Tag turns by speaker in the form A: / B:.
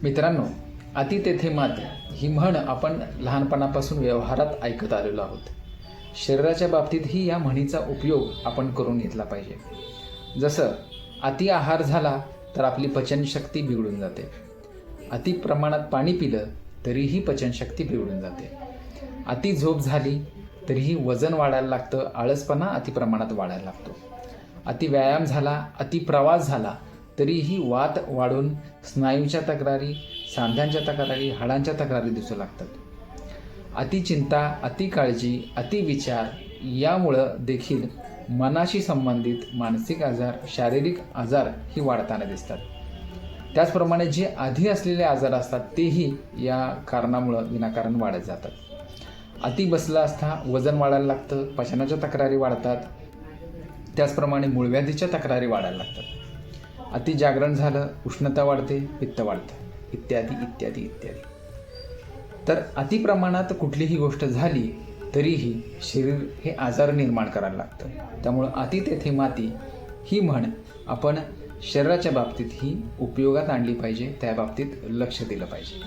A: मित्रांनो, अति तेथे माती ही म्हण आपण लहानपणापासून व्यवहारात ऐकत आलेलो आहोत. शरीराच्या बाबतीतही या म्हणीचा उपयोग आपण करून घेतला पाहिजे. जसं अति आहार झाला तर आपली पचनशक्ती बिघडून जाते. अति प्रमाणात पाणी पिलं तरीही पचनशक्ती बिघडून जाते. अति झोप झाली तरीही वजन वाढायला लागतं, आळसपणा अति प्रमाणात वाढायला लागतो. अति व्यायाम झाला, अति प्रवास झाला तरीही वात वाढून स्नायूच्या तक्रारी, सांध्यांच्या तक्रारी, हाडांच्या तक्रारी दिसू लागतात. अति चिंता, अति काळजी, अति विचार यामुळं देखील मनाशी संबंधित मानसिक आजार, शारीरिक आजार ही वाढताना दिसतात. त्याचप्रमाणे जे आधी असलेले आजार असतात तेही या कारणामुळं विनाकारण वाढत जातात. अति बसला असता वजन वाढायला लागतं, पचनाच्या तक्रारी वाढतात. त्याचप्रमाणे मूळव्याधीच्या तक्रारी वाढायला लागतात. अति जागरण झालं, उष्णता वाढते, पित्त वाढतं, इत्यादी इत्यादी इत्यादी. तर अति प्रमाणात कुठलीही गोष्ट झाली तरीही शरीर हे आजार निर्माण करायला लागतं. त्यामुळं अति तेथे माती ही म्हण आपण शरीराच्या बाबतीतही उपयोगात आणली पाहिजे, त्या बाबतीत लक्ष दिलं पाहिजे.